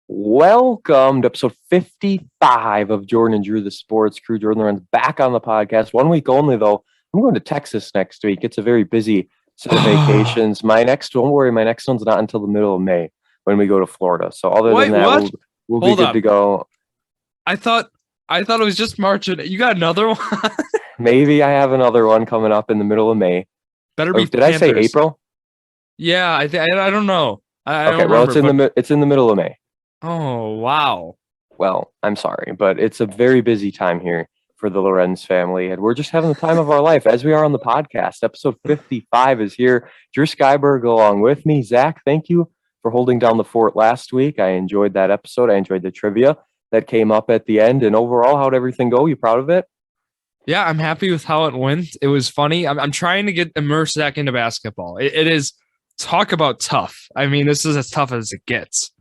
Welcome to episode 55 of Jordan and Drew, the Sports Crew. Jordon Lawrenz back on the podcast. 1 week only, though. I'm going to Texas next week. It's a very busy set of vacations. Don't worry, my next one's not until the middle of May when we go to Florida. So other than that, we'll be good to go. I thought it was just March. You got another one? Maybe I have another one coming up in the middle of May. Better be. Did Panthers. I say April? Yeah, I don't know. I okay, don't well, remember, it's in the middle of May. Oh, wow. Well, I'm sorry, but it's a very busy time here for the Lawrenz family, and we're just having the time of our life as we are on the podcast. Episode 55 is here. Drew Skyberg along with me. Zach, thank you for holding down the fort last week. I enjoyed that episode. I enjoyed the trivia that came up at the end, and overall, how'd everything go? You proud of it? Yeah, I'm happy with how it went. It was funny. I'm trying to get immersed back into basketball. It is, talk about tough. I mean, this is as tough as it gets.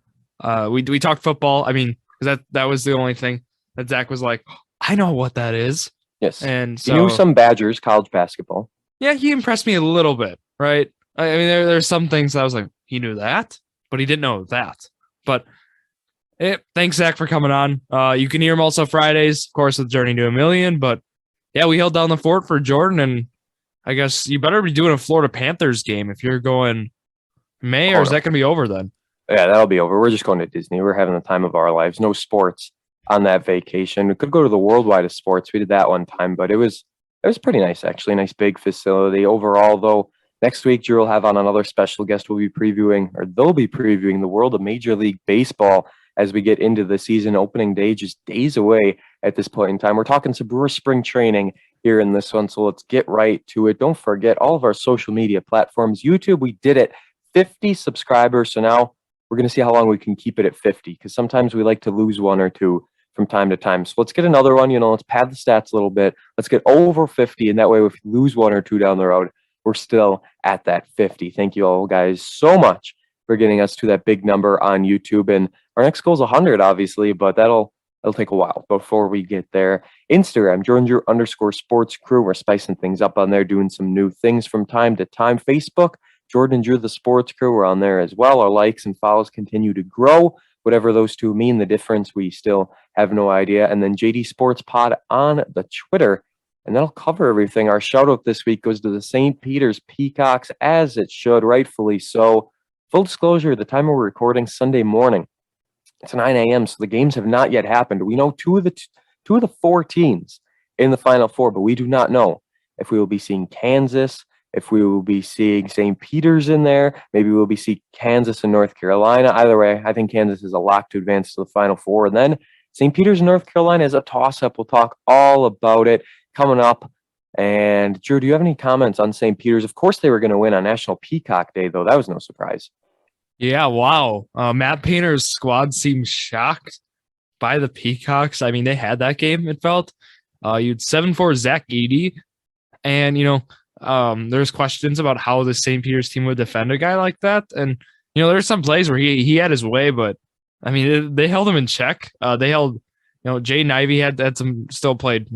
We talked football. I mean, because that was the only thing that Zach was like, I know what that is. Yes. And so he knew some Badgers college basketball. Yeah, he impressed me a little bit, right? I mean, there's some things that I was like, he knew that, but he didn't know that. But thanks, Zach, for coming on. You can hear him also Fridays, of course, with Journey to a Million. But yeah, we held down the fort for Jordan, and I guess you better be doing a Florida Panthers game if you're going May, or is that going to be over then? Yeah, that'll be over. We're just going to Disney. We're having the time of our lives. No sports on that vacation. We could go to the worldwide of sports. We did that one time, but it was pretty nice, actually. Nice big facility. Overall, though, next week, Drew will have on another special guest. They'll be previewing the world of Major League Baseball as we get into the season. Opening day just days away at this point in time. We're talking some Brewers spring training here in this one, so let's get right to it. Don't forget all of our social media platforms. YouTube, we did it. 50 subscribers, so now we're going to see how long we can keep it at 50, because sometimes we like to lose one or two from time to time. So let's get another one. Let's pad the stats a little bit. Let's get over 50, and that way if we lose one or two down the road, we're still at that 50. Thank you all guys so much for getting us to that big number on YouTube. And our next goal is 100, obviously, but that'll take a while before we get there. Instagram, Jordan_Sports Crew. We're spicing things up on there, doing some new things from time to time. Facebook, Jordan and Drew, the Sports Crew, are on there as well. Our likes and follows continue to grow. Whatever those two mean, the difference, we still have no idea. And then JD Sports Pod on the Twitter, and that'll cover everything. Our shout out this week goes to the St. Peter's Peacocks, as it should, rightfully so. Full disclosure, the time we're recording Sunday morning, it's 9 a.m., so the games have not yet happened. We know two of the four teams in the Final Four, but we do not know if we will be seeing Kansas, if we will be seeing St. Peter's in there. Maybe we'll be seeing Kansas and North Carolina. Either way, I think Kansas is a lock to advance to the Final Four. And then St. Peter's and North Carolina is a toss-up. We'll talk all about it coming up. And Drew, do you have any comments on St. Peter's? Of course they were going to win on National Peacock Day, though. That was no surprise. Yeah, wow. Matt Painter's squad seems shocked by the Peacocks. I mean, they had that game, it felt. You'd 7-4 Zach Edey. And, there's questions about how the St. Peter's team would defend a guy like that. And, there's some plays where he had his way, but, I mean, they held him in check. They held, Jay Nivey had some still played,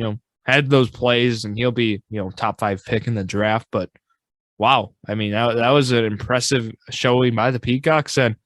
had those plays, and he'll be, top 5 pick in the draft. But, wow, I mean, that was an impressive showing by the Peacocks. And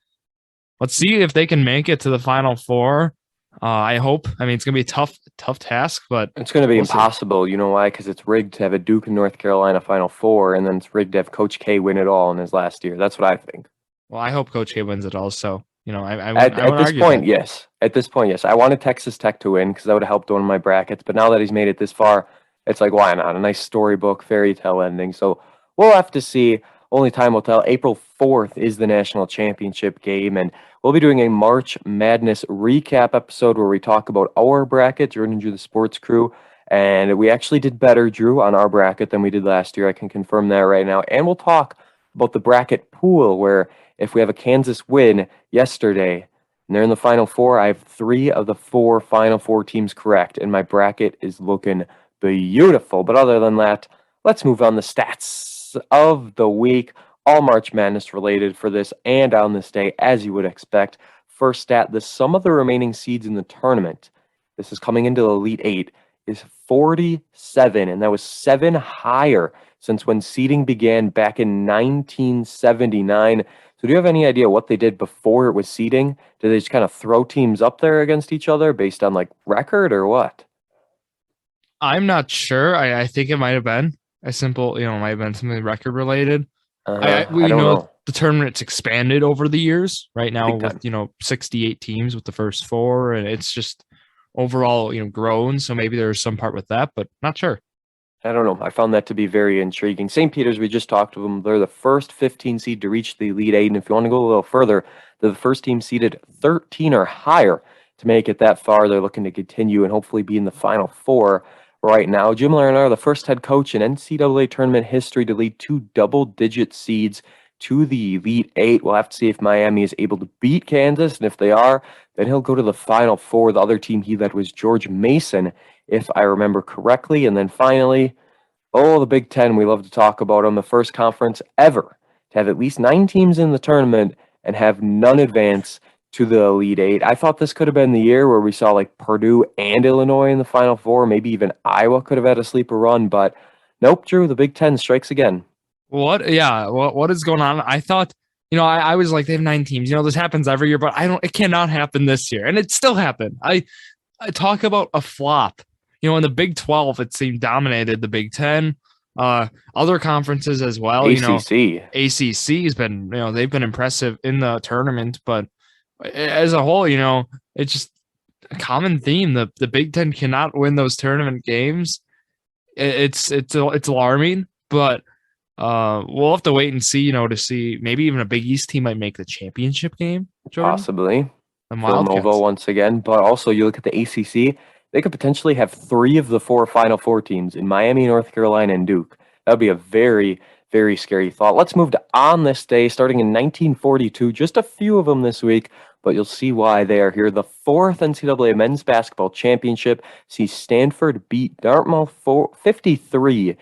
let's see if they can make it to the Final Four. I hope. I mean, it's going to be a tough task, but it's going to be impossible. You know why? Because it's rigged to have a Duke and North Carolina Final Four, and then it's rigged to have Coach K win it all in his last year. That's what I think. Well, I hope Coach K wins it also. At this point, yes. At this point, yes. I wanted Texas Tech to win because that would have helped one of my brackets. But now that he's made it this far, it's like, why not? A nice storybook, fairy tale ending. So we'll have to see. Only time will tell. April 4th is the national championship game, and we'll be doing a March Madness recap episode where we talk about our bracket, Jordan and Drew, the Sports Crew, and we actually did better, Drew, on our bracket than we did last year. I can confirm that right now. And we'll talk about the bracket pool, where if we have a Kansas win yesterday and they're in the Final Four, I have 3 of the 4 Final Four teams correct, and my bracket is looking beautiful. But other than that, let's move on to stats of the week, all March Madness related for this and on this day, as you would expect. First stat, the sum of the remaining seeds in the tournament, this is coming into the Elite Eight, is 47, and that was 7 higher since when seeding began back in 1979. So do you have any idea what they did before it was seeding? Did they just kind of throw teams up there against each other based on like record or what? I'm not sure. I think it might have been a simple, might have been something record related. I We don't know know. the tournament's expanded over the years. Right now Big with time. 68 teams with the first four, and it's just overall grown. So maybe there's some part with that, but not sure. I don't know. I found that to be very intriguing. St. Peter's, we just talked to them. They're the first 15 seed to reach the Elite Eight. And if you want to go a little further, they're the first team seeded 13 or higher to make it that far. They're looking to continue and hopefully be in the Final Four right now. Jim Larnard, the first head coach in NCAA tournament history to lead two double-digit seeds to the Elite Eight. We'll have to see if Miami is able to beat Kansas. And if they are, then he'll go to the Final Four. The other team he led was George Mason, if I remember correctly. And then finally, oh, the Big Ten. We love to talk about them. The first conference ever to have at least 9 teams in the tournament and have none advance to the Elite Eight. I thought this could have been the year where we saw like Purdue and Illinois in the Final Four. Maybe even Iowa could have had a sleeper run, but nope, Drew, the Big Ten strikes again. What? Yeah. What is going on? I thought, I was like, they have 9 teams. This happens every year, but it cannot happen this year. And it still happened. I talk about a flop. In the Big 12, it seemed dominated the Big 10, other conferences as well. ACC. ACC has been, they've been impressive in the tournament, but as a whole, it's just a common theme. The Big 10 cannot win those tournament games. It's alarming, but we'll have to wait and see, to see maybe even a Big East team might make the championship game. Jordan? Possibly. The Villanova once again, but also you look at the ACC, they could potentially have 3 of the 4 Final Four teams in Miami, North Carolina, and Duke. That would be a very, very scary thought. Let's move to On This Day, starting in 1942. Just a few of them this week, but you'll see why they are here. The 4th NCAA Men's Basketball Championship sees Stanford beat Dartmouth 53-38.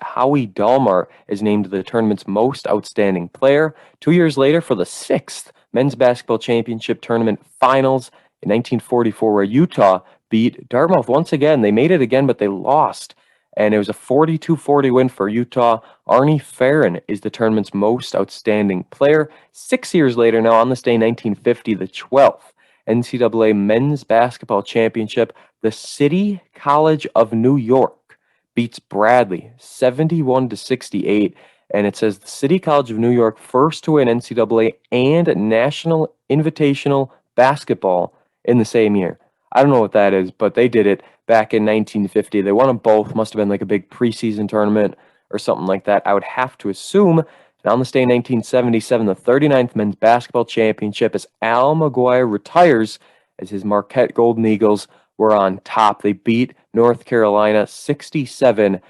Howie Dalmar is named the tournament's most outstanding player. 2 years later, for the 6th Men's Basketball Championship Tournament Finals, in 1944, where Utah beat Dartmouth once again. They made it again, but they lost. And it was a 42-40 win for Utah. Arnie Farron is the tournament's most outstanding player. 6 years later, now on this day, 1950, the 12th NCAA Men's Basketball Championship, the City College of New York beats Bradley 71-68. And it says the City College of New York first to win NCAA and National Invitational Basketball in the same year. I don't know what that is, but they did it back in 1950. They won them both. Must have been like a big preseason tournament or something like that, I would have to assume. And on this day in 1977, the 39th Men's Basketball Championship, as Al McGuire retires as his Marquette Golden Eagles were on top. They beat North Carolina 67-59.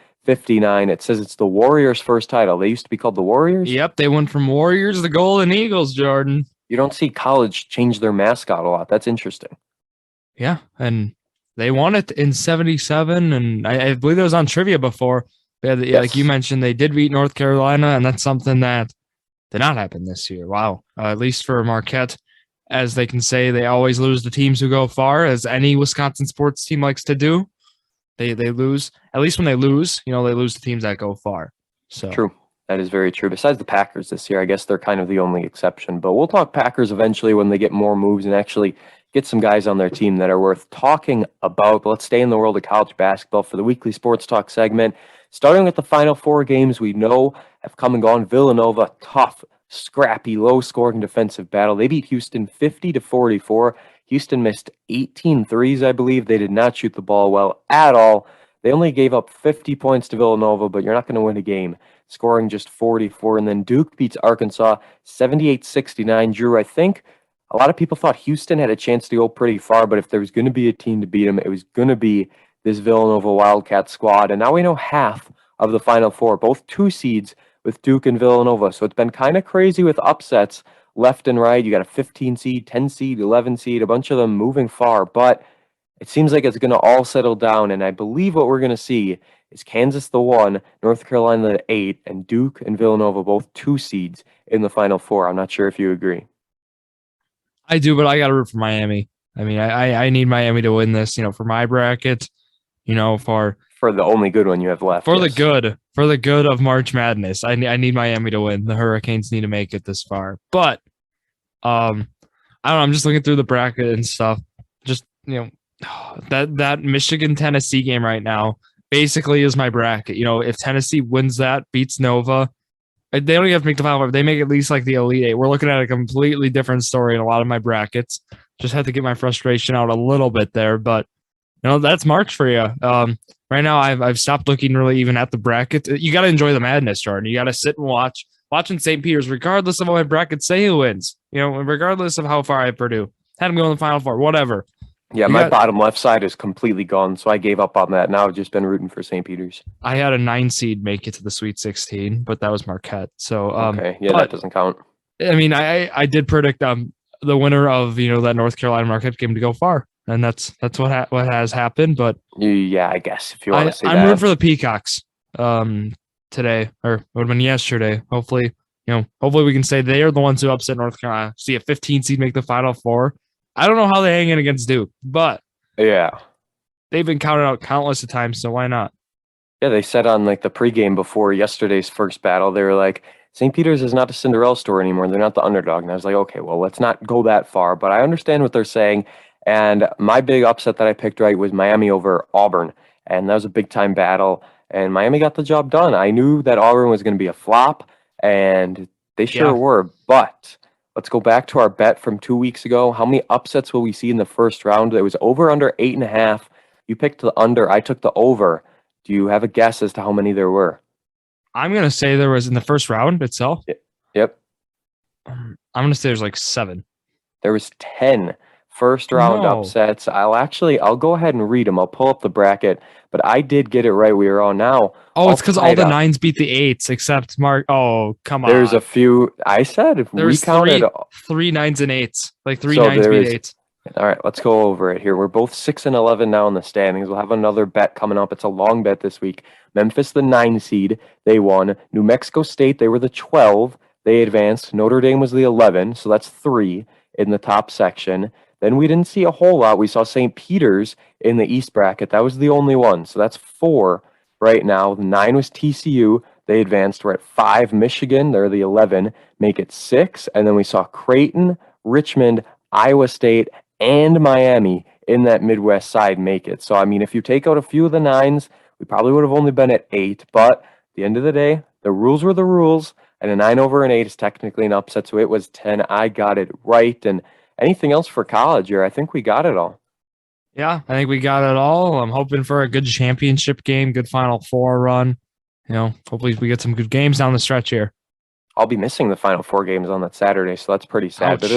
It says it's the Warriors' first title. They used to be called the Warriors. Yep, they went from Warriors to Golden Eagles, Jordan. You don't see college change their mascot a lot. That's interesting. Yeah, and they won it in 77, and I believe it was on trivia before. Yes. Like you mentioned, they did beat North Carolina, and that's something that did not happen this year. Wow. At least for Marquette, as they can say, they always lose the teams who go far, as any Wisconsin sports team likes to do. They lose. At least when they lose, they lose the teams that go far. So true. That is very true. Besides the Packers this year, I guess they're kind of the only exception. But we'll talk Packers eventually when they get more moves and actually get some guys on their team that are worth talking about. But let's stay in the world of college basketball for the weekly sports talk segment. Starting with the Final Four games we know have come and gone. Villanova, tough, scrappy, low-scoring defensive battle. They beat Houston 50-44. Houston missed 18 threes, I believe. They did not shoot the ball well at all. They only gave up 50 points to Villanova, but you're not going to win a game scoring just 44. And then Duke beats Arkansas 78-69. Drew, I think a lot of people thought Houston had a chance to go pretty far, but if there was going to be a team to beat them, it was going to be this Villanova Wildcat squad. And now we know half of the Final Four, both 2 seeds with Duke and Villanova. So it's been kind of crazy with upsets left and right. You got a 15 seed, 10 seed, 11 seed, a bunch of them moving far, but it seems like it's going to all settle down. And I believe what we're going to see is Kansas the 1, North Carolina the 8, and Duke and Villanova both 2 seeds in the Final Four. I'm not sure if you agree. I do, but I got to root for Miami. I mean, I need Miami to win this, for my bracket, for For the only good one you have left. For the good of March Madness. I need Miami to win. The Hurricanes need to make it this far. But I don't know. I'm just looking through the bracket and stuff. Just, that Michigan Tennessee game right now basically is my bracket. If Tennessee wins that, beats Nova, they don't even have to make the Final Four. They make at least like the Elite Eight. We're looking at a completely different story in a lot of my brackets. Just had to get my frustration out a little bit there, but that's March for you. Right now, I've stopped looking really even at the bracket. You got to enjoy the madness, Jordan. You got to sit and watching St. Peter's, regardless of what my brackets say who wins. Regardless of how far I have Purdue, had them go in the Final Four, whatever. Yeah, my bottom left side is completely gone, so I gave up on that. Now I've just been rooting for St. Peter's. I had a 9 seed make it to the Sweet 16, but that was Marquette. So okay, yeah, that doesn't count. I mean, I did predict the winner of that North Carolina Marquette game to go far, and that's what has happened. But yeah, I guess if you want to say I'm that. rooting for the Peacocks today, or it would have been yesterday. Hopefully we can say they are the ones who upset North Carolina. See a 15 seed make the Final Four. I don't know how they hang in against Duke, but yeah, they've been counted out countless of times, so why not? Yeah, they said on like the pregame before yesterday's first battle, they were like, St. Peter's is not a Cinderella story anymore. They're not the underdog. And I was like, okay, well, let's not go that far. But I understand what they're saying. And my big upset that I picked right was Miami over Auburn. And that was a big-time battle. And Miami got the job done. I knew that Auburn was going to be a flop, and they sure were. But let's go back to our bet from 2 weeks ago. How many upsets will we see in the first round? It was over under 8.5. You picked the under. I took the over. Do you have a guess as to how many there were? I'm going to say there was in the first round itself. Yep. I'm going to say there's like 7. There was 10 first round upsets. I'll go ahead and read them. I'll pull up the bracket, but I did get it right. We are on now. Oh, it's because all the 9s beat the 8s except Mark. Oh, come on. There's a few. I said if we counted 3 9s and 8s, like 3 9s beat 8s. All right, let's go over it here. We're both 6-11 now in the standings. We'll have another bet coming up. It's a long bet this week. Memphis, the 9 seed, they won. New Mexico State, they were the 12. They advanced. Notre Dame was the 11, so that's 3 in the top section. Then we didn't see a whole lot. We saw St. Peter's in the East bracket. That was the only one, so that's 4 right now. The 9 was TCU. They advanced. We're at 5. Michigan, they're the 11, make it 6. And then we saw Creighton, Richmond, Iowa State, and Miami in that Midwest side make it. So, I mean, if you take out a few of the 9s, we probably would have only been at 8. But at the end of the day, the rules were the rules, and a 9 over an 8 is technically an upset, so it was 10. I got it right. And anything else for college here? I think we got it all. Yeah, I think we got it all. I'm hoping for a good championship game, good Final Four run. Hopefully we get some good games down the stretch here. I'll be missing the Final Four games on that Saturday, so that's pretty sad. Ouch. But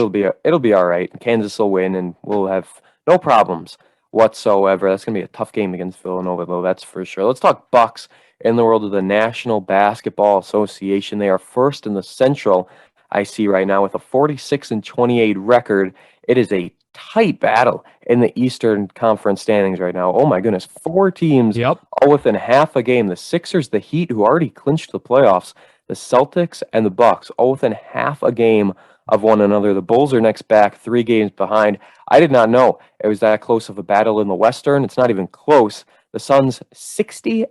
it'll be all right. Kansas will win, and we'll have no problems whatsoever. That's gonna be a tough game against Villanova, though. That's for sure. Let's talk Bucks in the world of the National Basketball Association. They are first in the Central. I see right now with a 46-28 record. It is a tight battle in the Eastern Conference standings right now. Oh my goodness, 4 teams, all within half a game. The Sixers, the Heat, who already clinched the playoffs. The Celtics and the Bucks, all within half a game of one another. The Bulls are next back, 3 games behind. I did not know it was that close of a battle in the Western. It's not even close. The Suns, 60-14,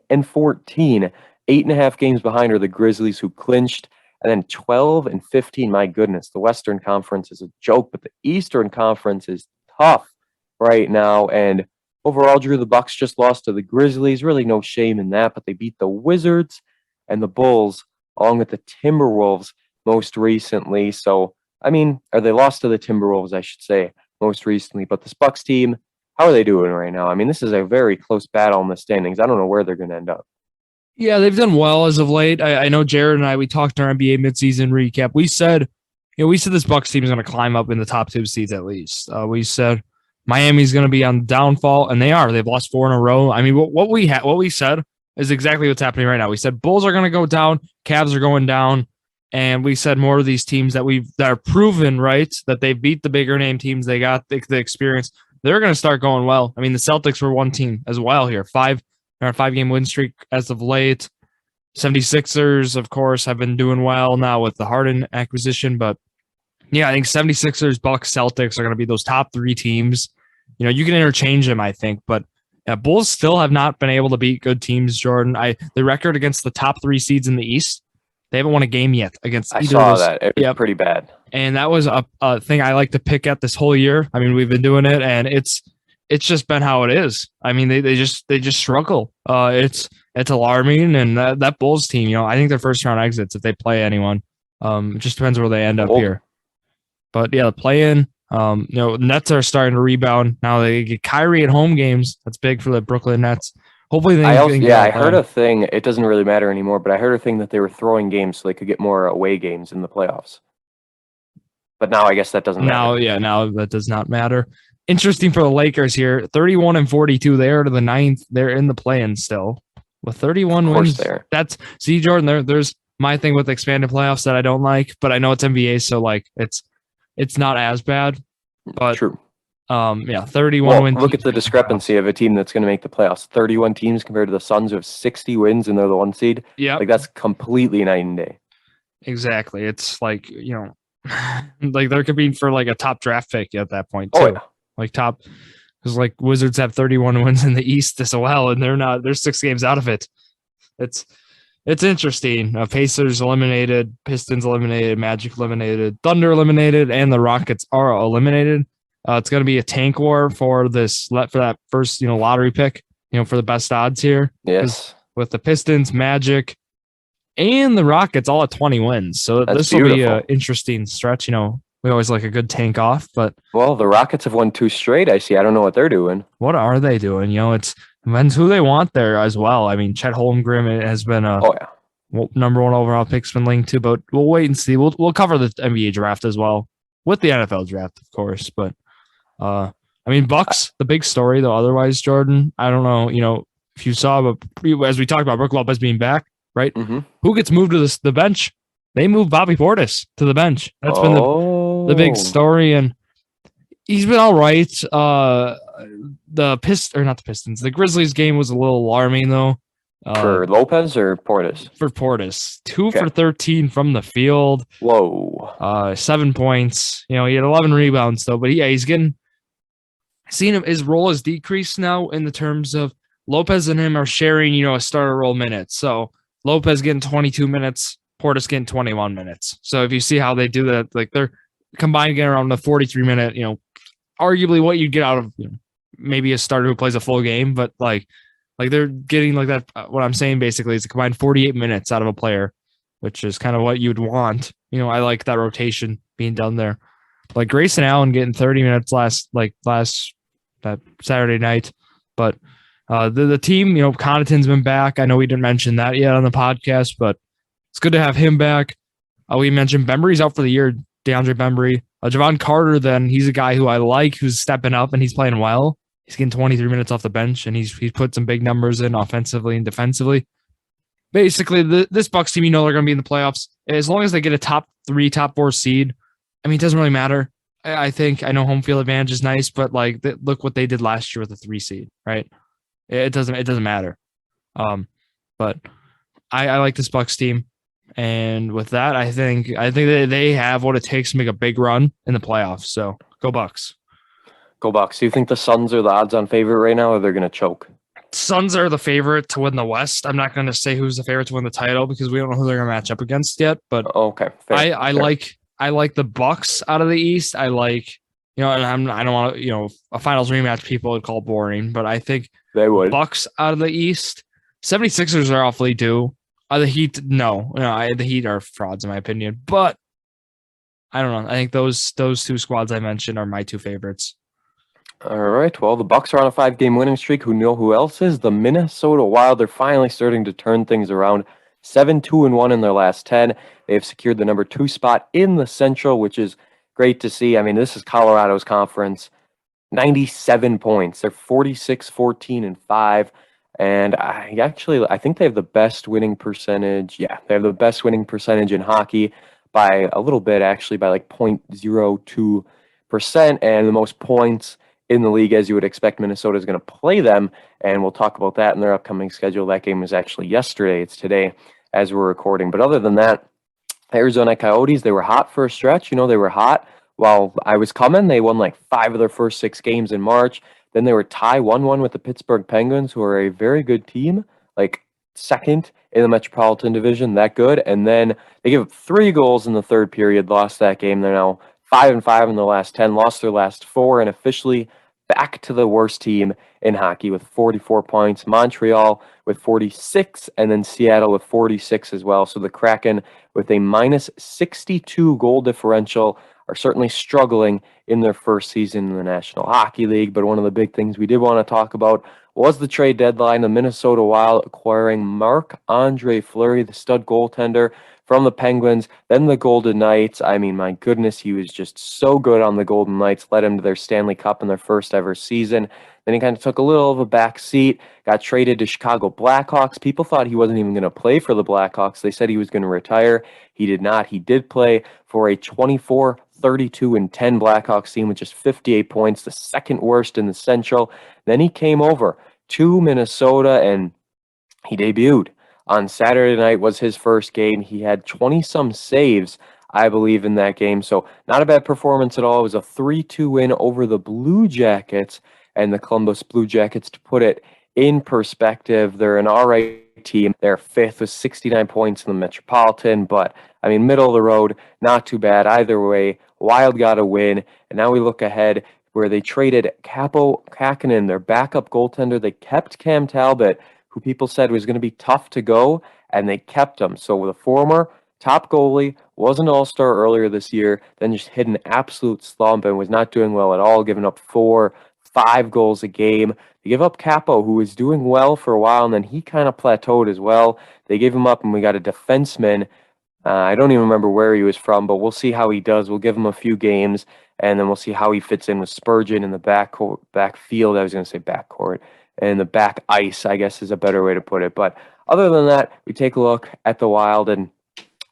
8.5 games behind are the Grizzlies, who clinched. And then 12-15, my goodness, the Western Conference is a joke, but the Eastern Conference is tough right now. And overall, Drew, the Bucks just lost to the Grizzlies. Really no shame in that, but they beat the Wizards and the Bulls, along with the Timberwolves most recently. So, I mean, or they lost to the Timberwolves, I should say, most recently. But this Bucks team, how are they doing right now? I mean, this is a very close battle in the standings. I don't know where they're going to end up. Yeah, they've done well as of late. I know Jared and I, we talked in our NBA midseason recap. We said this Bucks team is going to climb up in the top 2 seeds at least. We said Miami's going to be on downfall, and they are. They've lost 4 in a row. I mean, what we said is exactly what's happening right now. We said Bulls are going to go down, Cavs are going down, and we said more of these teams that are proven, right, that they beat the bigger name teams, they got the experience, they're going to start going well. I mean, the Celtics were one team as well here. 5-game win streak as of late. 76ers, of course, have been doing well now with the Harden acquisition, but yeah, I think 76ers, Bucks, Celtics are going to be those top 3 teams. You can interchange them, I think, but Yeah, Bulls still have not been able to beat good teams, Jordan. The record against the top 3 seeds in the East, they haven't won a game yet against I either saw of those. that. It was pretty bad. And that was a thing I like to pick at this whole year. I mean, we've been doing it, and it's just been how it is. I mean, they just struggle. It's alarming, and that Bulls team, I think their first round exits if they play anyone. It just depends where they end up here. But yeah, the play-in. Nets are starting to rebound now. They get Kyrie at home games. That's big for the Brooklyn Nets. Hopefully, they I heard a thing. It doesn't really matter anymore, but I heard a thing that they were throwing games so they could get more away games in the playoffs. But now I guess that doesn't matter. Now that does not matter. Interesting for the Lakers here, 31-42. They are to the 9th. They're in the play-in still with 31 wins. That's Jordan. There's my thing with expanded playoffs that I don't like, but I know it's NBA, so like it's not as bad. But true. 31 wins. Look at the discrepancy of a team that's going to make the playoffs. 31 teams compared to the Suns who have 60 wins and they're the 1 seed. Yeah, like that's completely night and day. Exactly. It's like like they're competing for like a top draft pick at that point too. Oh, yeah. Like top, because like Wizards have 31 wins in the East as well, and they're 6 games out of it. It's interesting. Pacers eliminated, Pistons eliminated, Magic eliminated, Thunder eliminated, and the Rockets are eliminated. It's going to be a tank war for that first lottery pick, for the best odds here. Yes, with the Pistons, Magic, and the Rockets all at 20 wins. So this will be an interesting stretch. We always like a good tank off, but the Rockets have won 2 straight. I see. I don't know what they're doing. What are they doing? It depends who they want there as well. I mean, Chet Holmgren has been number 1 overall pick's been linked to, but we'll wait and see. We'll cover the NBA draft as well with the NFL draft, of course. But I mean, Bucks, the big story though. Otherwise, Jordan, I don't know. If you saw, but as we talked about, Brook Lopez being back, right? Mm-hmm. Who gets moved to the bench? They moved Bobby Portis to the bench. That's been the big story, and he's been all right. The Pistons. The Grizzlies game was a little alarming though. For Lopez or Portis? For Portis. 2 for 13 from the field. Whoa. 7 points. He had 11 rebounds though, but he's getting. Seeing him, his role has decreased now in the terms of Lopez and him are sharing, a starter role minutes. So Lopez getting 22 minutes, Portis getting 21 minutes. So if you see how they do that, like they're combined getting around the 43-minute, arguably what you'd get out of maybe a starter who plays a full game, but like they're getting like that. What I'm saying basically is a combined 48 minutes out of a player, which is kind of what you'd want. I like that rotation being done there. Like Grayson Allen getting 30 minutes last that Saturday night, but the team, Connaughton's been back. I know we didn't mention that yet on the podcast, but it's good to have him back. We mentioned Bembry's out for the year, DeAndre Bembry. Javon Carter, then he's a guy who I like, who's stepping up and he's playing well. He's getting 23 minutes off the bench and he's put some big numbers in offensively and defensively. Basically, this Bucks team, they're going to be in the playoffs as long as they get a top 3, top 4 seed. I mean, it doesn't really matter. I know home field advantage is nice, but like look what they did last year with the 3 seed, right? It doesn't matter. But I like this Bucks team, and with that, I think that they have what it takes to make a big run in the playoffs. So go Bucks. Go Bucks. Do you think the Suns are the odds-on favorite right now, or they're going to choke? Suns are the favorite to win the West. I'm not going to say who's the favorite to win the title because we don't know who they're going to match up against yet. But okay, fair. I like the Bucks out of the East. I like, and I don't want to, a finals rematch people would call boring, but I think they would. Bucks out of the East. 76ers are awfully due. The Heat, no, the Heat are frauds in my opinion, but I don't know. I think those 2 squads I mentioned are my 2 favorites. All right. Well, the Bucks are on a 5-game winning streak. Who else is? The Minnesota Wild. They're finally starting to turn things around. 7-2-1 in their last 10. They have secured the number 2 spot in the Central, which is great to see. I mean, this is Colorado's conference. 97 points. They're 46-14-5. And I think they have the best winning percentage. Yeah, they have the best winning percentage in hockey by a little bit, actually, by like 0.02%, and the most points in the league, as you would expect. Minnesota is going to play them, and we'll talk about that in their upcoming schedule. That game was actually yesterday. It's today as we're recording. But other than that, Arizona Coyotes, they were hot for a stretch. They were hot while I was coming. They won like 5 of their first 6 games in March. Then they were tie 1-1 with the Pittsburgh Penguins, who are a very good team, like second in the Metropolitan Division, that good. And then they gave up 3 goals in the third period, lost that game. They're now 5-5 in the last 10, lost their last 4, and officially back to the worst team in hockey with 44 points. Montreal with 46, and then Seattle with 46 as well. So the Kraken, with a minus 62 goal differential, are certainly struggling in their first season in the National Hockey League. But one of the big things we did want to talk about was the trade deadline. The Minnesota Wild acquiring Marc-Andre Fleury, the stud goaltender from the Penguins, then the Golden Knights. I mean, my goodness, he was just so good on the Golden Knights, led them to their Stanley Cup in their first ever season. Then he kind of took a little of a back seat, got traded to Chicago Blackhawks. People thought he wasn't even going to play for the Blackhawks. They said he was going to retire. He did not. He did play for a 24-32-10 Blackhawks team with just 58 points, the second worst in the Central. Then he came over to Minnesota and he debuted. On Saturday night was his first game. He had 20-some saves, I believe, in that game. So not a bad performance at all. It was a 3-2 win over the Blue Jackets. And the Columbus Blue Jackets, to put it in perspective, they're an all right team. They're fifth with 69 points in the Metropolitan. But, I mean, middle of the road, not too bad either way. Wild got a win. And now we look ahead where they traded Capo Kakinen, their backup goaltender. They kept Cam Talbot, who people said was going to be tough to go, and they kept him. So the former top goalie was an all-star earlier this year, then just hit an absolute slump and was not doing well at all, giving up 4-5 goals a game. They give up Capo, who was doing well for a while, and then he kind of plateaued as well. They gave him up, and we got a defenseman. I don't even remember where he was from, but we'll see how he does. We'll give him a few games, and then we'll see how he fits in with Spurgeon in the backfield. I was going to say backcourt. And the back ice, I guess, is a better way to put it. But other than that, we take a look at the Wild, and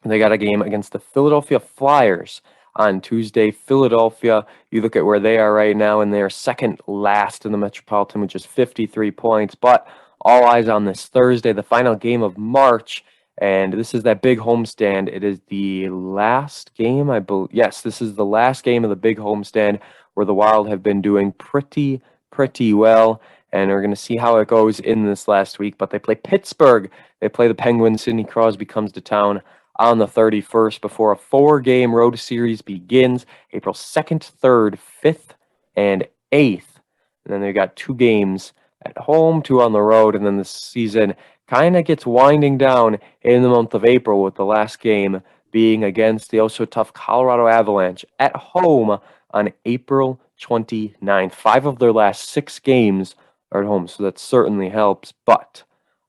they got a game against the Philadelphia Flyers on Tuesday. Philadelphia, you look at where they are right now, and they are second last in the Metropolitan with just 53 points. But all eyes on this Thursday, the final game of March, and this is that big homestand. It is the last game, I believe. Yes, this is the last game of the big homestand where the Wild have been doing pretty well. And we're going to see how it goes in this last week. But they play Pittsburgh. They play the Penguins. Sidney Crosby comes to town on the 31st before a 4-game road series begins April 2nd, 3rd, 5th, and 8th. And then they've got 2 games at home, 2 on the road. And then the season kind of gets winding down in the month of April, with the last game being against the oh-so-tough Colorado Avalanche at home on April 29th. 5 of their last 6 games are at home, so that certainly helps. But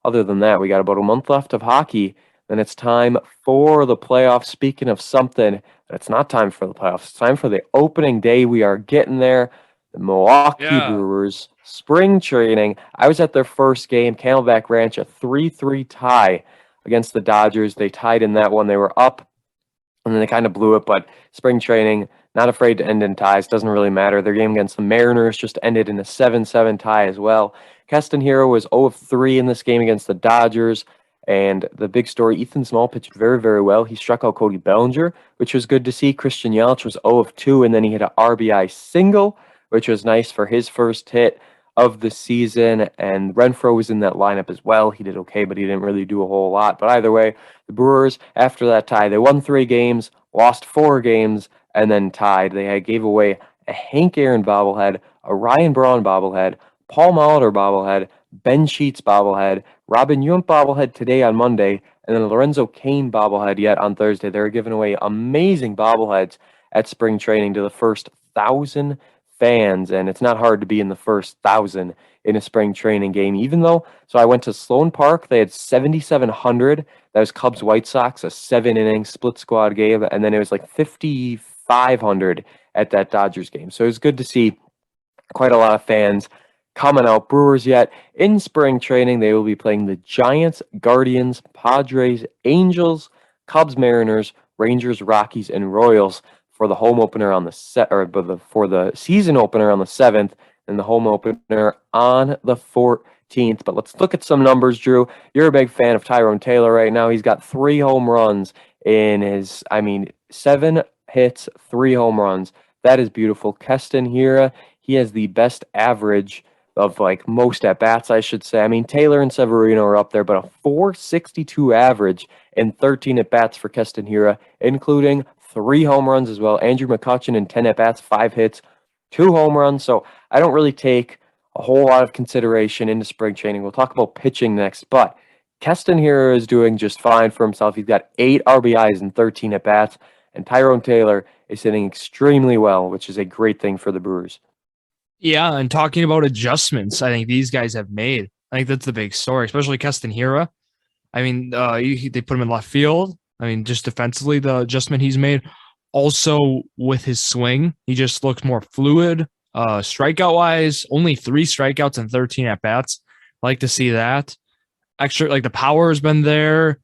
other than that, we got about a month left of hockey. Then it's time for the playoffs. Speaking of something, it's not time for the playoffs. It's time for the opening day. We are getting there. The Milwaukee Brewers spring training. I was at their first game, Camelback Ranch, a 3-3 tie against the Dodgers. They tied in that one. They were up, and then they kind of blew it. But spring training, not afraid to end in ties. Doesn't really matter. Their game against the Mariners just ended in a 7-7 tie as well. Keston Hiura was 0-3 in this game against the Dodgers. And the big story, Ethan Small pitched very well. He struck out Cody Bellinger, which was good to see. Christian Yelich was 0-2, and then he hit an RBI single, which was nice for his first hit of the season. And Renfroe was in that lineup as well. He did okay, but he didn't really do a whole lot. But either way, the Brewers, after that tie, they won 3 games, lost 4 games, and then tied. They gave away a Hank Aaron bobblehead, a Ryan Braun bobblehead, Paul Molitor bobblehead, Ben Sheets bobblehead, Robin Yount bobblehead today on Monday, and then a Lorenzo Cain bobblehead yet on Thursday. They're giving away amazing bobbleheads at spring training to the first 1,000 fans, and it's not hard to be in the first 1,000 in a spring training game, even though. So I went to Sloan Park. They had 7,700. That was Cubs White Sox, a 7-inning split squad game, and then it was like 5,500 at that Dodgers game. So it was good to see quite a lot of fans coming out. Brewers yet in spring training. They will be playing the Giants, Guardians, Padres, Angels, Cubs, Mariners, Rangers, Rockies, and Royals for the home opener on the for the season opener on the 7th, and the home opener on the 14th. But let's look at some numbers, Drew. You're a big fan of Tyrone Taylor right now. He's got 3 home runs in his, 7 hits, 3 home runs. That is beautiful. Keston Hiura, he has the best average of like most at bats, I should say. I mean, Taylor and Severino are up there, but a 462 average and 13 at bats for Keston Hiura, including 3 home runs as well. Andrew McCutchen in 10 at bats, 5 hits, 2 home runs. So I don't really take a whole lot of consideration into spring training. We'll talk about pitching next, but Keston Hiura is doing just fine for himself. He's got 8 RBIs and 13 at bats, and Tyrone Taylor is hitting extremely well, which is a great thing for the Brewers. Yeah, and talking about adjustments, I think these guys have made. I think that's the big story, especially Keston Hiura. I mean, they put him in left field. I mean, just defensively, the adjustment he's made. Also, with his swing, he just looks more fluid. Strikeout-wise, only 3 strikeouts and 13 at-bats. Like to see that. Extra, like the power has been there.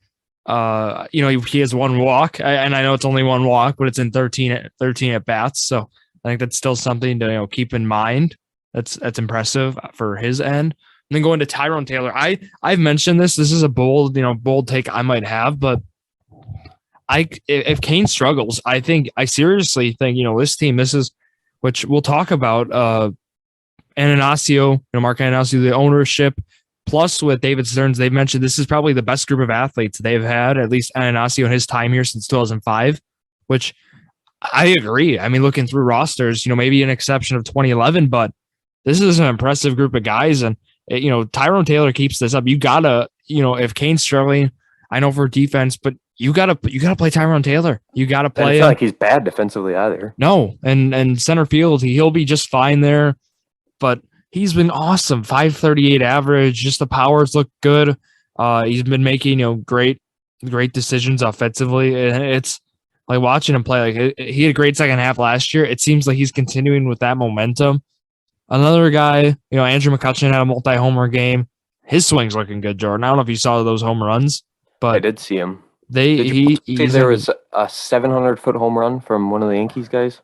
He has 1 walk, and I know it's only 1 walk, but it's in 13 at-bats. So I think that's still something to keep in mind. That's impressive for his end. And then going to Tyrone Taylor, I've mentioned this. This is a bold take I might have, but if Kane struggles, I seriously think this team. This is which we'll talk about. Ananasio, Mark Ananasio, the ownership, plus with David Stearns, they've mentioned this is probably the best group of athletes they've had. At least Ananasio in his time here since 2005, which I agree. I mean, looking through rosters, maybe an exception of 2011, but this is an impressive group of guys. And, Tyrone Taylor keeps this up. You gotta, if Kane's struggling, I know for defense, but you gotta play Tyrone Taylor. You gotta play. It's not like he's bad defensively either. No. And center field, he'll be just fine there, but he's been awesome. 538 average. Just the powers look good. He's been making, great decisions offensively. And it's, like watching him play, like he had a great second half last year. It seems like he's continuing with that momentum. Another guy, Andrew McCutchen had a multi-homer game. His swing's looking good, Jordan. I don't know if you saw those home runs, but I did see him. There was a 700-foot home run from one of the Yankees guys?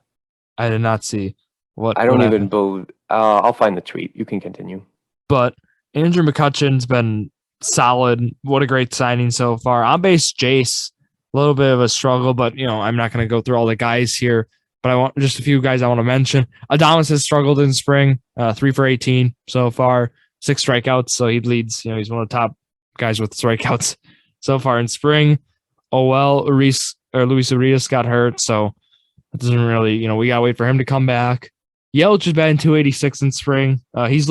I did not see what. I don't even believe. I'll find the tweet. You can continue. But Andrew McCutchen's been solid. What a great signing so far. On base, Jace. A little bit of a struggle, but I'm not going to go through all the guys here, but I want just a few guys I want to mention. Adames has struggled in spring, 3 for 18 so far, 6 strikeouts. So he leads, he's one of the top guys with strikeouts so far in spring. Luis Urias got hurt. So it doesn't really, we got to wait for him to come back. Yelich is batting 286 in spring. He's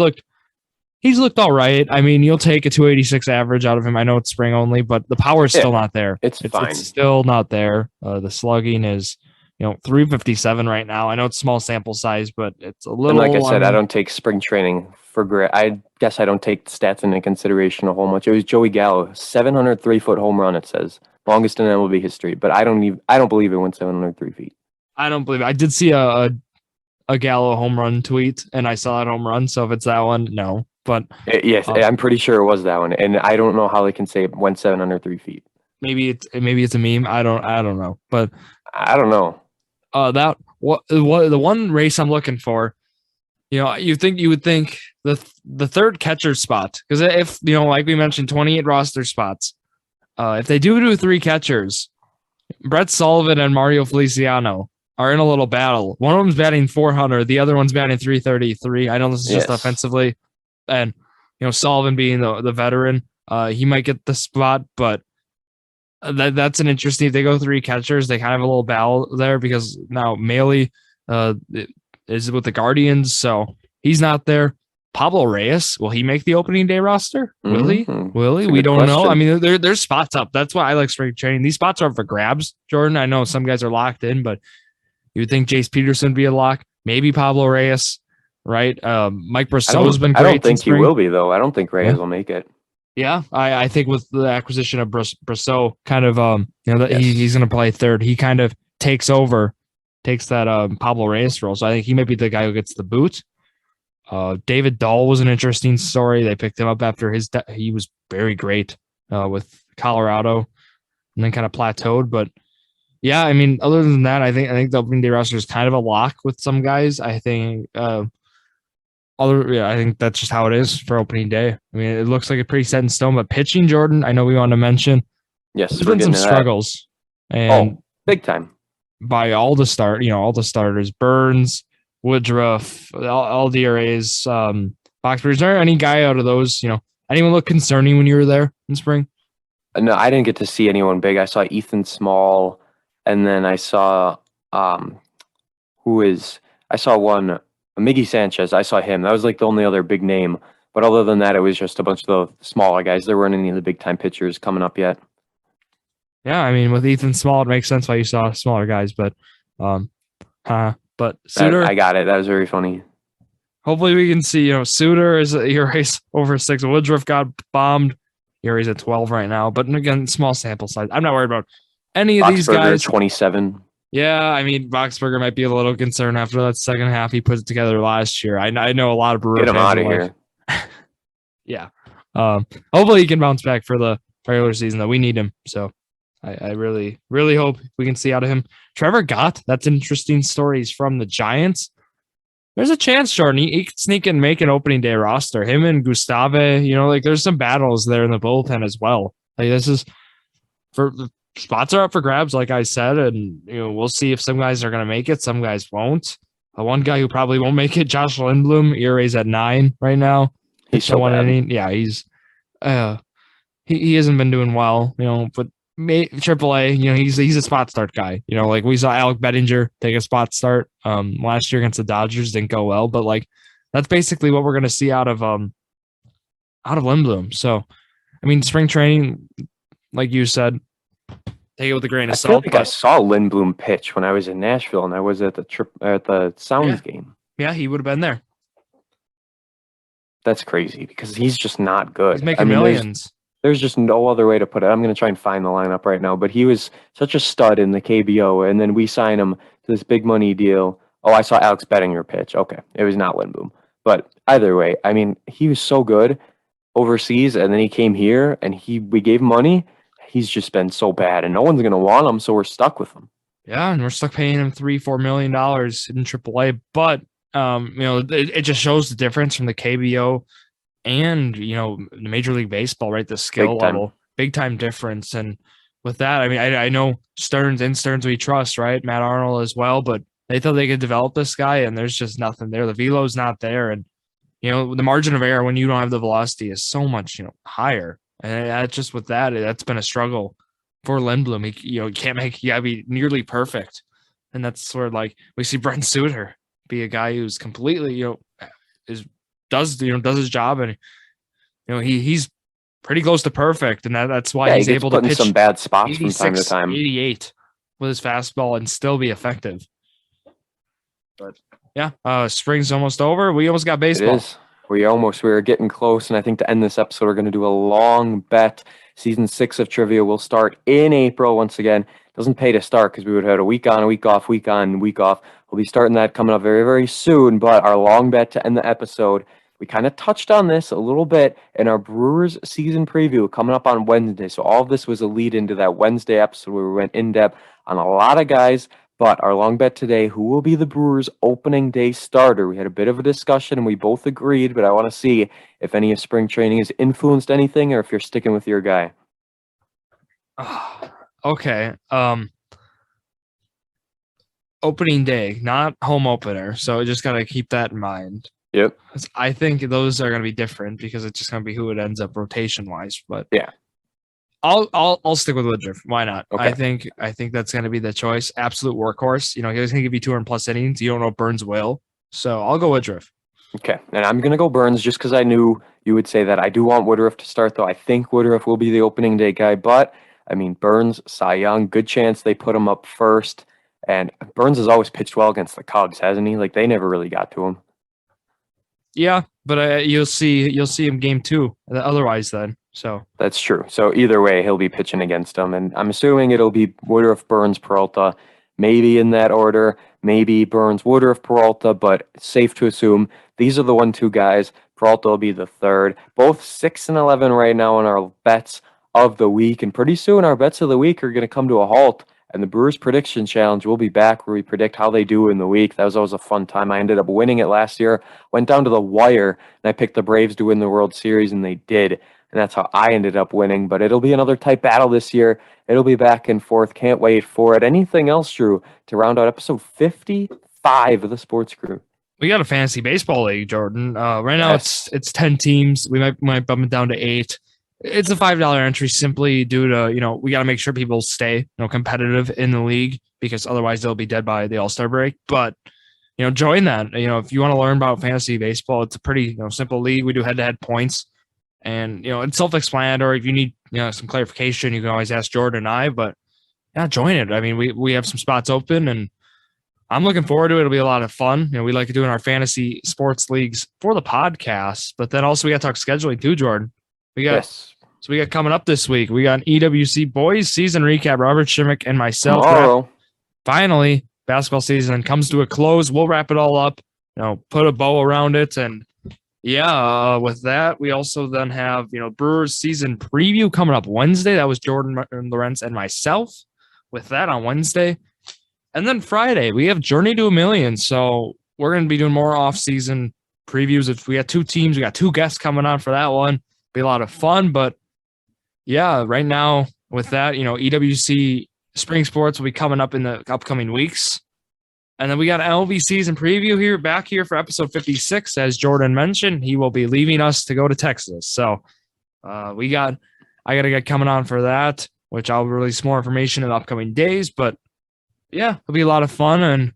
looked all right. I mean, you'll take a 286 average out of him. I know it's spring only, but the power is still not there. It's fine. It's still not there. The slugging is, 357 right now. I know it's small sample size, but it's a little. And like I said, I don't take spring training for granted. I guess I don't take stats into consideration a whole much. It was Joey Gallo, 703-foot home run. It says longest in MLB history, but I don't believe it went 703 feet. I don't believe it. I did see a Gallo home run tweet, and I saw that home run. So if it's that one, no. But yes, I'm pretty sure it was that one, and I don't know how they can say it went 703 feet. Maybe it's a meme. I don't know, but I don't know. The one race I'm looking for, you would think the third catcher spot, because if like we mentioned, 28 roster spots, if they do 3 catchers, Brett Sullivan and Mario Feliciano are in a little battle. One of them's batting 400, the other one's batting 333. I know this is just offensively. And Sullivan being the veteran, he might get the spot, but that's an interesting. If they go 3 catchers, they kind of have a little battle there because now Maley is with the Guardians, so he's not there. Pablo Reyes, will he make the opening day roster? Will he? Will he? We don't know. I mean, there's spots up. That's why I like spring training. These spots are up for grabs, Jordan. I know some guys are locked in, but you would think Jace Peterson would be a lock. Maybe Pablo Reyes. Right, Mike Brosseau's been great. I don't think he will be though. I don't think Reyes will make it. Yeah, I think with the acquisition of Brosseau, kind of he's going to play third. He kind of takes that Pablo Reyes role. So I think he might be the guy who gets the boot. David Dahl was an interesting story. They picked him up after he was very great with Colorado, and then kind of plateaued. But yeah, I mean, other than that, I think the opening day roster is kind of a lock with some guys. I think. I think that's just how it is for opening day. I mean, it looks like a pretty set in stone, but pitching, Jordan, I know we want to mention. Yes, there's been some struggles, and big time by all the starters: Burns, Woodruff, all DRAs, Boxberg. Is there any guy out of those, anyone look concerning when you were there in spring? No, I didn't get to see anyone big. I saw Ethan Small, and then I saw I saw one, Miggy Sanchez. I saw him. That was like the only other big name. But other than that, it was just a bunch of the smaller guys. There weren't any of the big time pitchers coming up yet. Yeah, I mean, with Ethan Small, it makes sense why you saw smaller guys, but Suter, I got it. That was very funny. hopefully we can see, Suter is ERA's over 6. Woodruff got bombed. ERA's at 12 right now, but again, small sample size. I'm not worried about any of these guys. 27. Yeah, I mean, Boxberger might be a little concerned after that second half he put it together last year. I know a lot of Brewers. Get him out of here. Yeah. Hopefully he can bounce back for the regular season, though. We need him. So I really, really hope we can see out of him. Trevor Gott, that's interesting stories from the Giants. There's a chance, Jordan. He could sneak and make an opening day roster. Him and Gustave, there's some battles there in the bullpen as well. Like this is for the spots are up for grabs, like I said, and we'll see if some guys are going to make it, some guys won't. One guy who probably won't make it, Josh Lindblom, ERA's at 9 right now. He's so bad. Yeah, he's he hasn't been doing well, but AAA, he's a spot start guy. Like we saw Alec Bettinger take a spot start last year against the Dodgers, didn't go well, but like that's basically what we're going to see out of Lindblom. So, I mean, spring training, like you said, take it with a grain of salt. I saw Lindblom pitch when I was in Nashville, and I was at the Sounds game. Yeah, he would have been there. That's crazy because he's just not good. He's making millions. There's just no other way to put it. I'm going to try and find the lineup right now, but he was such a stud in the KBO, and then we signed him to this big money deal. Oh, I saw Alex Bettinger pitch. Okay, it was not Lindblom. But either way, I mean, he was so good overseas, and then he came here, and we gave him money. He's just been so bad, and no one's going to want him, so we're stuck with him. Yeah, and we're stuck paying him $3-4 million in AAA, but it just shows the difference from the KBO and the Major League Baseball, right? The skill level, big time difference. And with that, I mean, I know Stearns we trust, right? Matt Arnold as well, but they thought they could develop this guy, and there's just nothing there. The velo's not there, and the margin of error when you don't have the velocity is so much higher. And just with that, that's been a struggle for Lindblom. He can't you gotta be nearly perfect, and that's where like we see Brent Suter be a guy who's completely does his job, and he's pretty close to perfect, and that's why he's able to pitch some bad spots from time to time. 88 with his fastball and still be effective. But yeah, spring's almost over. We almost got baseball. It is. We're getting close, and I think to end this episode, we're going to do a long bet. Season 6 of Trivia will start in April once again. It doesn't pay to start because we would have had a week on, a week off, week on, week off. We'll be starting that coming up very, very soon, but our long bet to end the episode, we kind of touched on this a little bit in our Brewers season preview coming up on Wednesday. So all of this was a lead into that Wednesday episode where we went in depth on a lot of guys. But our long bet today, who will be the Brewers opening day starter? We had a bit of a discussion and we both agreed, but I want to see if any of spring training has influenced anything or if you're sticking with your guy. Okay. Opening day, not home opener. So just got to keep that in mind. Yep. I think those are going to be different because it's just going to be who it ends up rotation wise. But yeah. I'll stick with Woodruff. Why not? Okay. I think that's going to be the choice. Absolute workhorse. He was going to give you 200+ innings. You don't know if Burns will. So I'll go Woodruff. Okay. And I'm going to go Burns just because I knew you would say that. I do want Woodruff to start, though. I think Woodruff will be the opening day guy. But, I mean, Burns, Cy Young, good chance they put him up first. And Burns has always pitched well against the Cubs, hasn't he? Like, they never really got to him. Yeah, but you'll see him game 2 otherwise then. So that's true. So either way, he'll be pitching against them. And I'm assuming it'll be Woodruff, Burns, Peralta, maybe in that order, maybe Burns, Woodruff, Peralta, but it's safe to assume these are the 1-2 guys. Peralta will be the third. Both 6-11 right now on our bets of the week. And pretty soon our bets of the week are going to come to a halt. And the Brewers Prediction Challenge will be back where we predict how they do in the week. That was always a fun time. I ended up winning it last year. Went down to the wire, and I picked the Braves to win the World Series, and they did. And that's how I ended up winning. But it'll be another tight battle this year. It'll be back and forth. Can't wait for it. Anything else, Drew, to round out episode 55 of the Sports Crew? We got a fantasy baseball league, Jordan. Right now Yes. it's 10 teams. We might bump it down to 8. It's a $5 entry simply due to, we got to make sure people stay, competitive in the league because otherwise they'll be dead by the All-Star break. But, join that. If you want to learn about fantasy baseball, it's a pretty, simple league. We do head-to-head points and, it's self-explanatory. If you need, some clarification, you can always ask Jordan and I, but yeah, join it. I mean, we have some spots open and I'm looking forward to it. It'll be a lot of fun. We like doing our fantasy sports leagues for the podcast, but then also we got to talk scheduling too, Jordan. Yes. So we got coming up this week. We got an EWC boys season recap. Robert Shimmick and myself. Tomorrow. Finally, basketball season comes to a close. We'll wrap it all up. Put a bow around it, and with that, we also then have Brewers season preview coming up Wednesday. That was Jordon Lawrenz and myself. With that on Wednesday. And then Friday, we have Journey to a Million. So we're going to be doing more off-season previews. If we got 2 teams, we got 2 guests coming on for that one. Be a lot of fun. But yeah, right now with that, EWC spring sports will be coming up in the upcoming weeks. And then we got an LV season preview back here for episode 56. As Jordan mentioned, he will be leaving us to go to Texas. So I got to get coming on for that, which I'll release more information in the upcoming days. But yeah, it'll be a lot of fun, and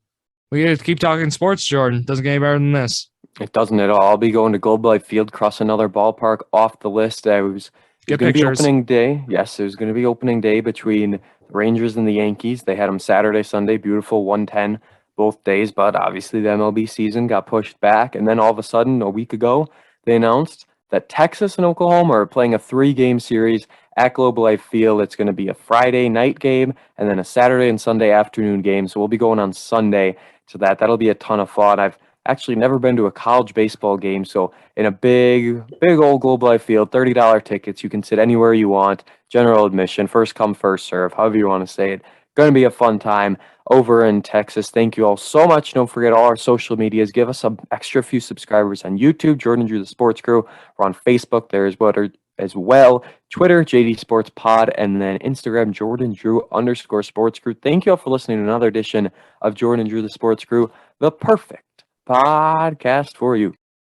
we got to keep talking sports, Jordan. Doesn't get any better than this. It doesn't at all. I'll be going to Globe Life Field, cross another ballpark off the list. It was going to be opening day. Yes, it was going to be opening day between the Rangers and the Yankees. They had them Saturday, Sunday, beautiful 1:10 both days, but obviously the MLB season got pushed back. And then all of a sudden, a week ago, they announced that Texas and Oklahoma are playing a 3-game series at Globe Life Field. It's going to be a Friday night game and then a Saturday and Sunday afternoon game. So we'll be going on Sunday to that. That'll be a ton of fun. I've actually never been to a college baseball game. So in a big old Globe Life Field, $30 tickets. You can sit anywhere you want. General admission, first come, first serve, however you want to say it. Going to be a fun time over in Texas. Thank you all so much. Don't forget all our social medias. Give us some extra few subscribers on YouTube, Jordan Drew the Sports Crew. We're on Facebook there as well. Twitter, JD Sports Pod, and then Instagram, Jordan Drew _Sports Crew. Thank you all for listening to another edition of Jordan Drew the Sports Crew, the perfect podcast for you.